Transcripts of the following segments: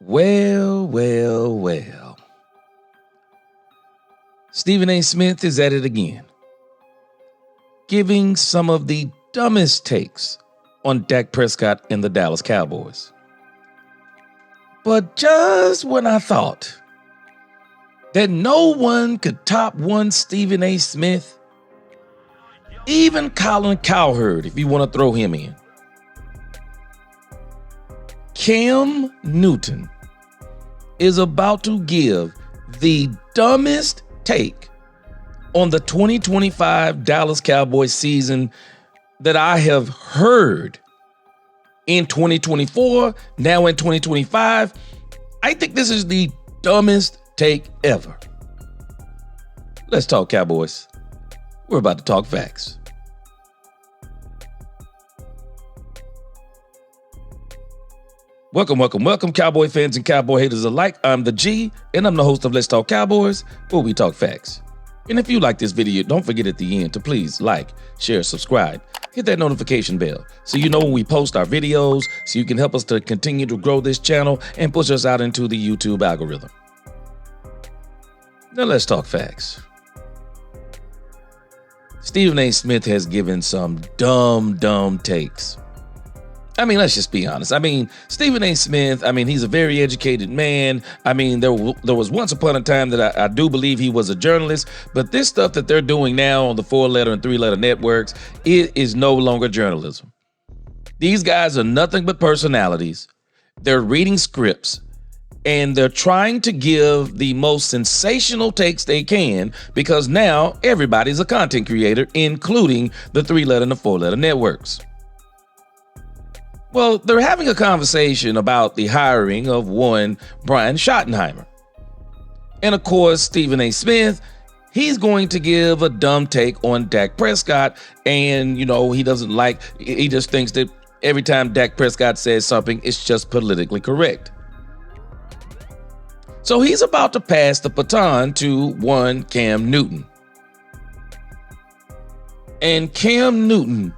Well, well, well. Stephen A. Smith is at it again, giving some of the dumbest takes on Dak Prescott and the Dallas Cowboys. But just when I thought that no one could top one Stephen A. Smith, even Colin Cowherd, if you want to throw him in, Cam Newton is about to give the dumbest take on the 2025 Dallas Cowboys season that I have heard in 2024, now in 2025. I think this is the dumbest take ever. Let's talk Cowboys. We're about to talk facts. Welcome, Cowboy fans and Cowboy haters alike. I'm the G, and I'm the host of Let's Talk Cowboys, where we talk facts. And if you like this video, don't forget at the end to please like, share, subscribe, hit that notification bell so you know when we post our videos, so you can help us to continue to grow this channel and push us out into the YouTube algorithm. Now let's talk facts. Stephen A. Smith has given some dumb takes. I mean, let's just be honest. I mean, Stephen A. Smith, he's a very educated man. There was once upon a time that I do believe he was a journalist, but this stuff that they're doing now on the 4-letter and 3-letter networks, it is no longer journalism. These guys are nothing but personalities. They're reading scripts, and they're trying to give the most sensational takes they can because now everybody's a content creator, including the 3-letter and the 4-letter networks. Well, they're having a conversation about the hiring of one Brian Schottenheimer. And of course, Stephen A. Smith, he's going to give a dumb take on Dak Prescott. And, he just thinks that every time Dak Prescott says something, it's just politically correct. So he's about to pass the baton to one Cam Newton. And Cam Newton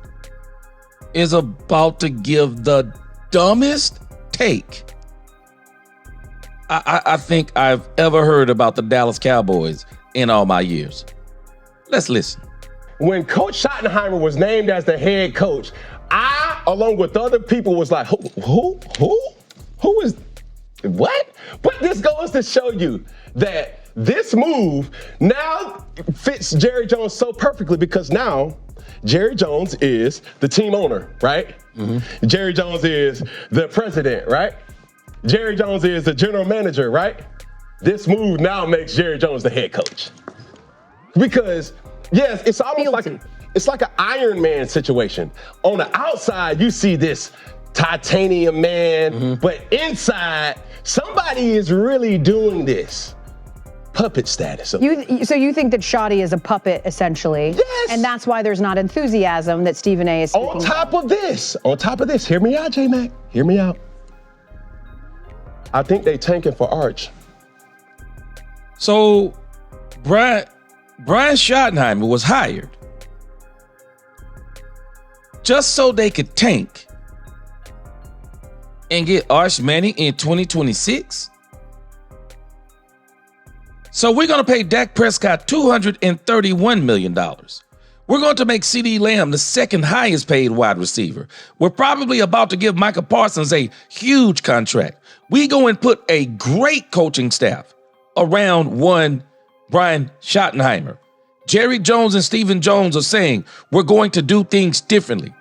is about to give the dumbest take I think I've ever heard about the Dallas Cowboys in all my years. Let's listen. When Coach Schottenheimer was named as the head coach, I, along with other people, was like, who is, what? But this goes to show you that this move now fits Jerry Jones so perfectly because now Jerry Jones is the team owner, right? Mm-hmm. Jerry Jones is the president, right? Jerry Jones is the general manager, right? This move now makes Jerry Jones the head coach. Because, yes, it's almost like an Iron Man situation. On the outside, you see this titanium man, but inside, somebody is really doing this. Puppet status. So you think that Shotty is a puppet, essentially? Yes. And that's why there's not enthusiasm that Stephen A. is speaking on top of this, hear me out, J-Mac. Hear me out. I think they tanking for Arch. So Brian Schottenheimer was hired just so they could tank and get Arch Manning in 2026? So we're going to pay Dak Prescott $231 million. We're going to make CeeDee Lamb the second highest paid wide receiver. We're probably about to give Micah Parsons a huge contract. We go and put a great coaching staff around one Brian Schottenheimer. Jerry Jones and Stephen Jones are saying we're going to do things differently.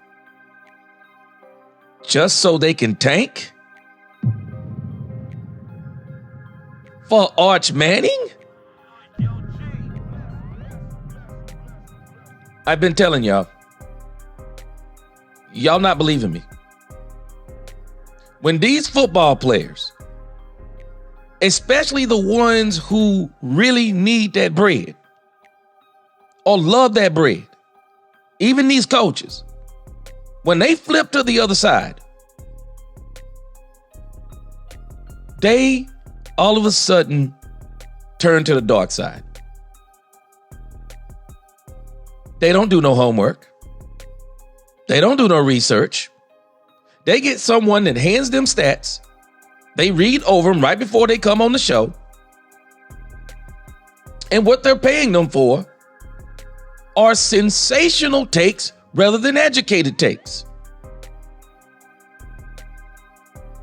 Just so they can tank? For Arch Manning? I've been telling y'all not believing me. When these football players, especially the ones who really need that bread or love that bread, even these coaches, when they flip to the other side, they all of a sudden turn to the dark side. They don't do no homework. They don't do no research. They get someone that hands them stats They read over them right before they come on the show. And what they're paying them for are sensational takes rather than educated takes.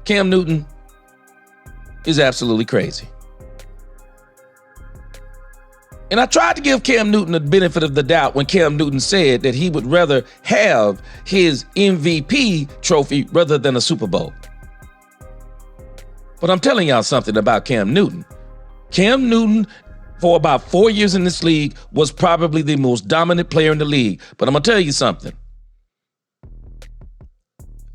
Cam Newton is absolutely crazy. And I tried to give Cam Newton the benefit of the doubt when Cam Newton said that he would rather have his MVP trophy rather than a Super Bowl. But I'm telling y'all something about Cam Newton. Cam Newton, for about 4 years in this league, was probably the most dominant player in the league. But I'm going to tell you something.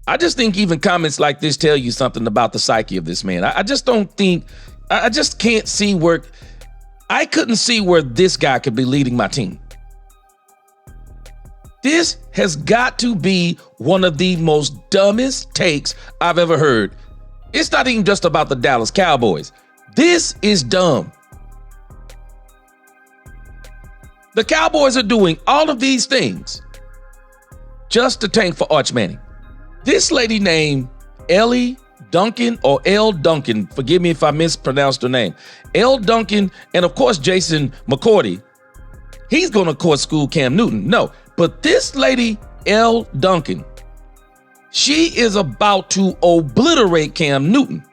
I just think even comments like this tell you something about the psyche of this man. I just can't see where, I couldn't see where this guy could be leading my team. This has got to be one of the most dumbest takes I've ever heard. It's not even just about the Dallas Cowboys. This is dumb. The Cowboys are doing all of these things just to tank for Arch Manning. This lady named Elle Duncan or Elle Duncan, forgive me if I mispronounced her name, Elle Duncan, and of course Jason McCourty, he's going to of course school Cam Newton. No, but this lady, Elle Duncan, she is about to obliterate Cam Newton.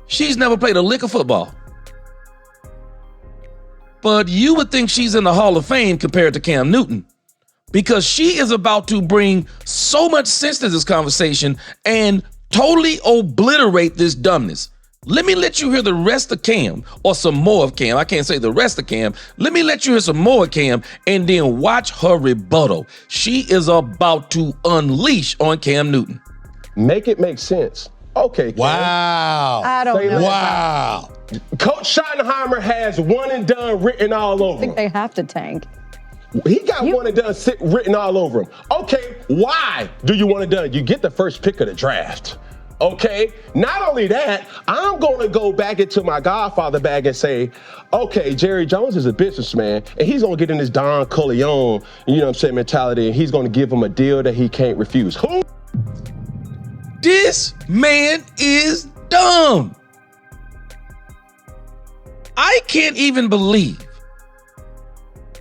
She's never played a lick of football. But you would think she's in the Hall of Fame compared to Cam Newton, because she is about to bring so much sense to this conversation and totally obliterate this dumbness. Let me let you hear the rest of Cam, or some more of Cam. I can't say the rest of Cam. Let me let you hear some more of Cam and then watch her rebuttal. She is about to unleash on Cam Newton. Make it make sense. Okay, Cam. Wow. I don't know. Wow. Coach Schottenheimer has one and done written all over I think him. they have to tank. He got one and done written all over him. Okay, why do you want it done? You get the first pick of the draft. Okay, not only that, I'm going to go back into my Godfather bag and say, okay, Jerry Jones is a businessman, and he's going to get in this Don Corleone, mentality, and he's going to give him a deal that he can't refuse. Who? This man is dumb. I can't even believe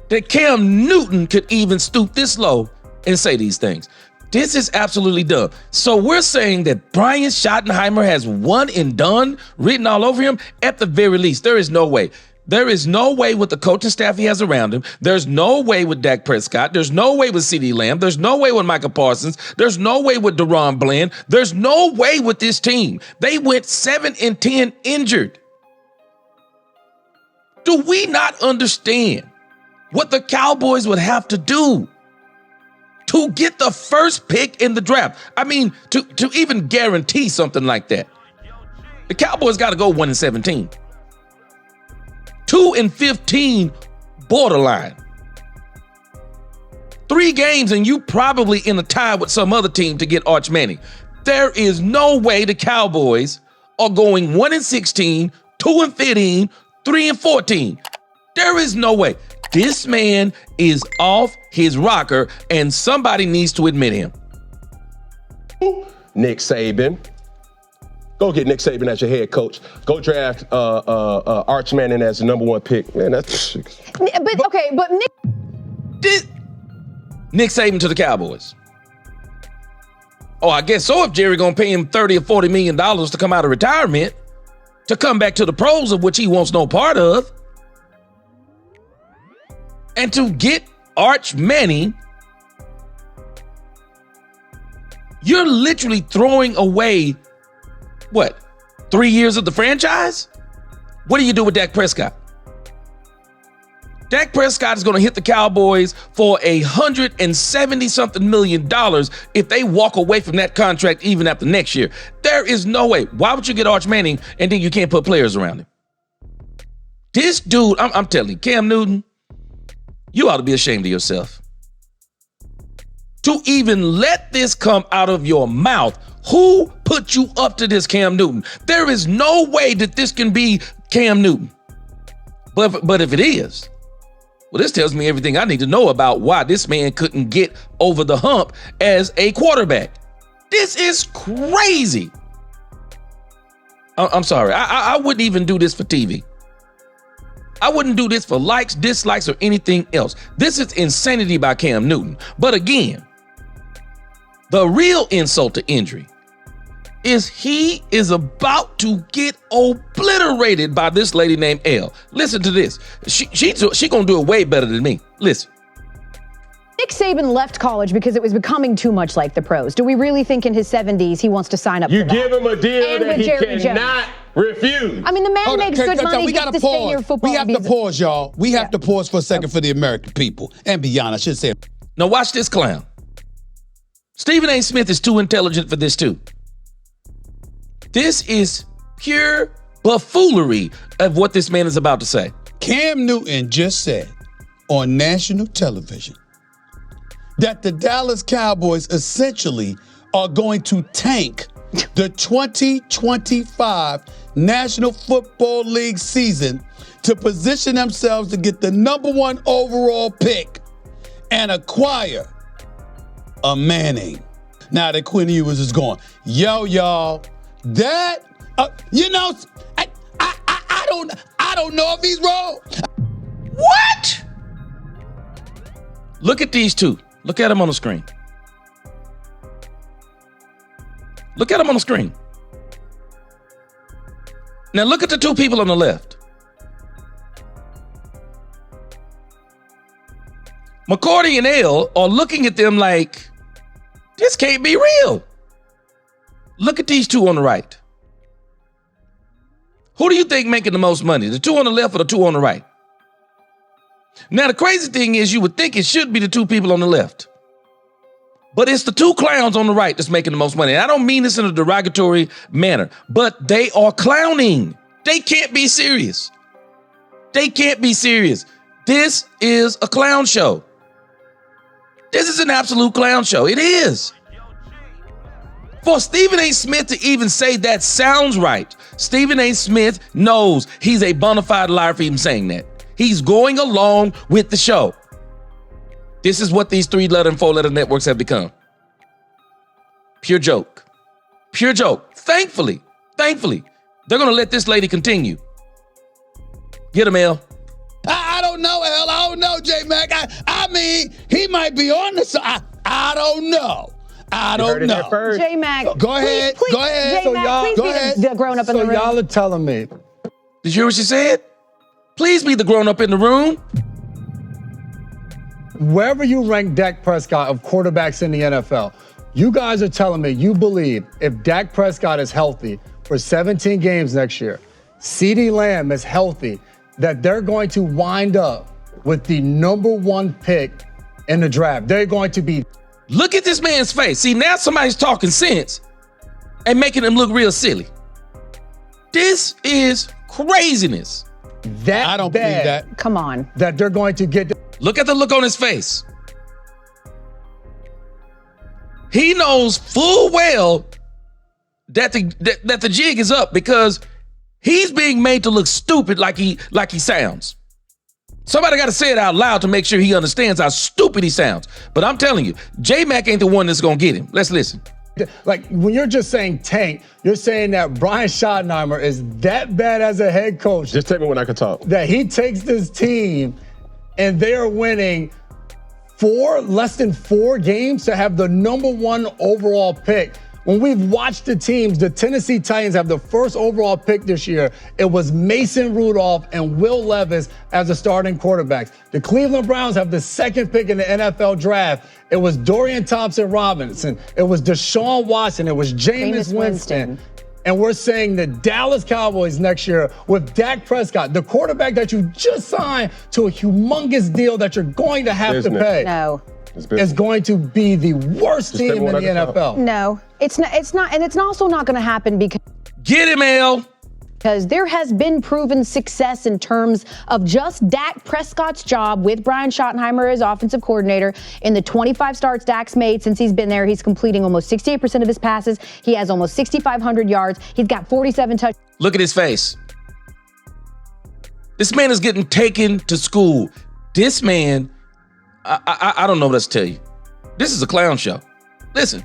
that Cam Newton could even stoop this low and say these things. This is absolutely dumb. So we're saying that Brian Schottenheimer has one and done written all over him? At the very least, there is no way. There is no way with the coaching staff he has around him. There's no way with Dak Prescott. There's no way with CeeDee Lamb. There's no way with Micah Parsons. There's no way with Deron Bland. There's no way with this team. They went 7-10 injured. Do we not understand what the Cowboys would have to do to get the first pick in the draft? I mean, to even guarantee something like that. The Cowboys got to go 1-17. 2-15 borderline. 3 games and you probably in a tie with some other team to get Arch Manning. There is no way the Cowboys are going 1-16, 2-15, 3-14. There is no way. This man is off his rocker, and somebody needs to admit him. Nick Saban. Go get Nick Saban as your head coach. Go draft Arch Manning as the number 1 pick. Man, that's. But Nick Saban to the Cowboys. Oh, I guess so. If Jerry gonna pay him $30 or $40 million to come out of retirement, to come back to the pros of which he wants no part of, and to get Arch Manning, you're literally throwing away, 3 years of the franchise? What do you do with Dak Prescott? Dak Prescott is going to hit the Cowboys for $170-something million if they walk away from that contract even after next year. There is no way. Why would you get Arch Manning and then you can't put players around him? This dude, I'm telling you, Cam Newton, you ought to be ashamed of yourself. To even let this come out of your mouth. Who put you up to this, Cam Newton? There is no way that this can be Cam Newton. But if it is, well, this tells me everything I need to know about why this man couldn't get over the hump as a quarterback. This is crazy. I'm sorry. I wouldn't even do this for TV. I wouldn't do this for likes, dislikes, or anything else. This is insanity by Cam Newton. But again, the real insult to injury is he is about to get obliterated by this lady named Elle. Listen to this. She gonna do it way better than me. Listen. Nick Saban left college because it was becoming too much like the pros. Do we really think in his 70s he wants to sign up You for that? give him a deal And that with he Jerry cannot refuse. I mean, the man makes good money. We Gets got to to stay in your pause. football We have to visa. pause, y'all. We have to pause for a second for the American people and beyond. I should say. Now watch this clown. Stephen A. Smith is too intelligent for this too. This is pure buffoonery of what this man is about to say. Cam Newton just said on national television that the Dallas Cowboys essentially are going to tank the 2025 National Football League season to position themselves to get the #1 overall pick and acquire a Manning. Now that Quinn Ewers is gone. Yo, y'all, that, I don't know if he's wrong. What? Look at these two. Look at them on the screen. Look at them on the screen. Now look at the two people on the left. McCourty and Elle are looking at them like, this can't be real. Look at these two on the right. Who do you think making the most money? The two on the left or the two on the right? Now, the crazy thing is you would think it should be the two people on the left. But it's the two clowns on the right that's making the most money. And I don't mean this in a derogatory manner, but they are clowning. They can't be serious. They can't be serious. This is a clown show. This is an absolute clown show. It is. For Stephen A. Smith to even say that sounds right, Stephen A. Smith knows he's a bona fide liar for even saying that. He's going along with the show. This is what these 3-letter and 4-letter networks have become. Pure joke. Pure joke. Thankfully, they're going to let this lady continue. Get him, Elle. I don't know, Elle. I don't know, J-Mac. I mean, he might be on the side. I don't know. I don't know. J-Mac. Go ahead. Please, Go ahead. J-Mac, Go please ahead. be the grown-up in the room. So y'all are telling me. Did you hear what she said? Please be the grown-up in the room. Wherever you rank Dak Prescott of quarterbacks in the NFL, you guys are telling me you believe if Dak Prescott is healthy for 17 games next year, CeeDee Lamb is healthy, that they're going to wind up with the #1 pick in the draft. They're going to be. Look at this man's face. See, now somebody's talking sense and making him look real silly. This is craziness. That I don't bad believe that. Come on. That they're going to get. Look at the look on his face. He knows full well that the jig is up because he's being made to look stupid like he sounds. Somebody got to say it out loud to make sure he understands how stupid he sounds. But I'm telling you, J-Mac ain't the one that's going to get him. Let's listen. Like, when you're just saying tank, you're saying that Brian Schottenheimer is that bad as a head coach. Just tell me when I can talk. That he takes this team and they are winning less than 4 games to have the #1 overall pick. When we've watched the teams, the Tennessee Titans have the first overall pick this year. It was Mason Rudolph and Will Levis as the starting quarterbacks. The Cleveland Browns have the 2nd pick in the NFL draft. It was Dorian Thompson-Robinson. It was Deshaun Watson. It was Jameis Winston. And we're saying the Dallas Cowboys next year with Dak Prescott, the quarterback that you just signed to a humongous deal that you're going to have to pay. No. Is going to be the worst team in the NFL. No, it's not, and it's also not going to happen because. Get him, Elle. Because there has been proven success in terms of just Dak Prescott's job with Brian Schottenheimer as offensive coordinator. In the 25 starts Dak's made since he's been there, he's completing almost 68% of his passes. He has almost 6,500 yards. He's got 47 touchdowns. Look at his face. This man is getting taken to school. This man, I don't know what else to tell you. This is a clown show. Listen.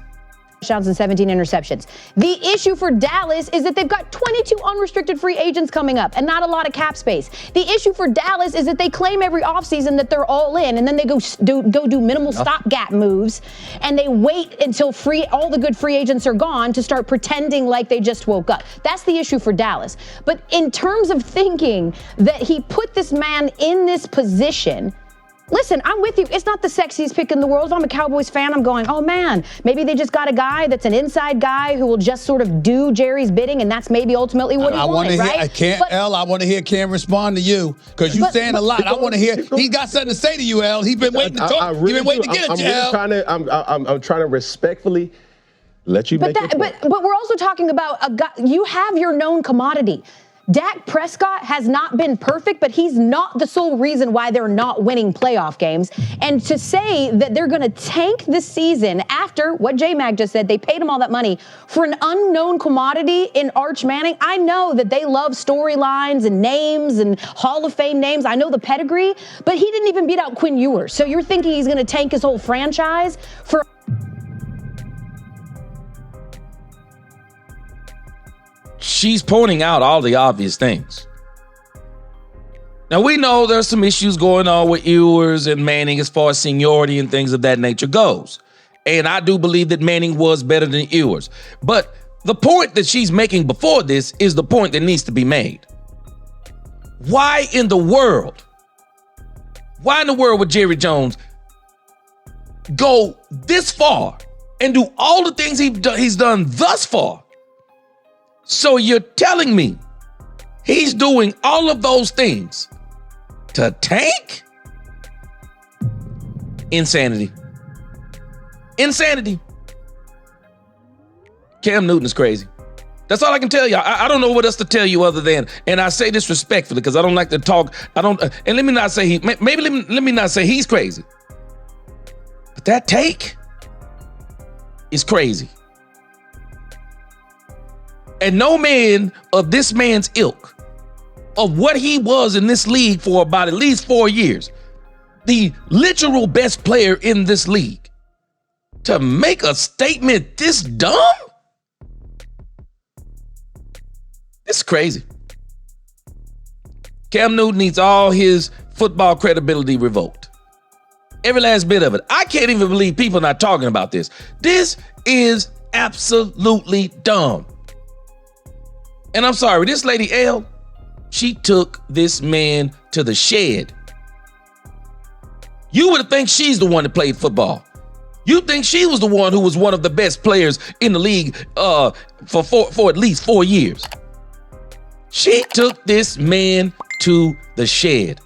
touchdowns and 17 interceptions. The issue for Dallas is that they've got 22 unrestricted free agents coming up and not a lot of cap space. The issue for Dallas is that they claim every offseason that they're all in, and then they go do minimal stopgap moves, and they wait until all the good free agents are gone to start pretending like they just woke up. That's the issue for Dallas. But in terms of thinking that he put this man in this position, listen, I'm with you. It's not the sexiest pick in the world. If I'm a Cowboys fan, I'm going, oh man, maybe they just got a guy that's an inside guy who will just sort of do Jerry's bidding, and that's maybe ultimately what he wanted, right? I want to hear Cam respond to you, because you're saying a lot. I want to hear. He's got something to say to you, Elle. He's been waiting to talk. He's been waiting to get it to you, Elle. I'm trying to respectfully let you make your point. But we're also talking about a guy. You have your known commodity. Dak Prescott has not been perfect, but he's not the sole reason why they're not winning playoff games. And to say that they're going to tank the season after what J-Mag just said, they paid him all that money for an unknown commodity in Arch Manning. I know that they love storylines and names and Hall of Fame names. I know the pedigree, but he didn't even beat out Quinn Ewers. So you're thinking he's going to tank his whole franchise for... She's pointing out all the obvious things. Now, we know there's some issues going on with Ewers and Manning as far as seniority and things of that nature goes. And I do believe that Manning was better than Ewers. But the point that she's making before this is the point that needs to be made. Why in the world would Jerry Jones go this far and do all the things he's done thus far? So you're telling me he's doing all of those things to tank? Insanity. Insanity. Cam Newton is crazy. That's all I can tell you. I don't know what else to tell you other than, and I say this respectfully because I don't like to talk. And let me not say let me not say he's crazy. But that take is crazy. And no man of this man's ilk, of what he was in this league for about at least 4 years, the literal best player in this league, to make a statement this dumb? It's crazy. Cam Newton needs all his football credibility revoked. Every last bit of it. I can't even believe people are not talking about this. This is absolutely dumb. And I'm sorry, this lady Elle, she took this man to the shed. You would think she's the one that played football. You think she was the one who was one of the best players in the league for at least 4 years. She took this man to the shed.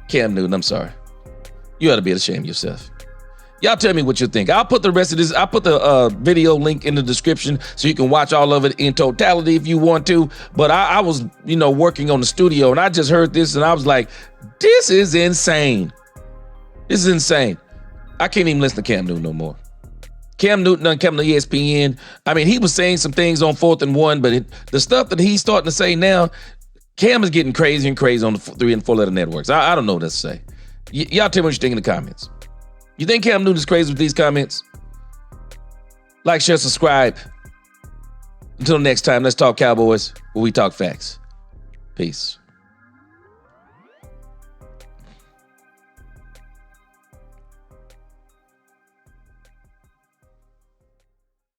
Cam Newton, I'm sorry. You ought to be ashamed of yourself. Y'all tell me what you think. I'll put the rest of this, I'll put the video link in the description so you can watch all of it in totality if you want to. But I was, working on the studio and I just heard this and I was like, this is insane. This is insane. I can't even listen to Cam Newton no more. Cam Newton done come to ESPN. I mean, he was saying some things on 4th and 1, but the stuff that he's starting to say now, Cam is getting crazy and crazy on the 3 and 4 letter networks. I don't know what to say. Y'all tell me what you think in the comments. You think Cam Newton is crazy with these comments? Like, share, subscribe. Until next time, let's talk Cowboys, where we talk facts. Peace.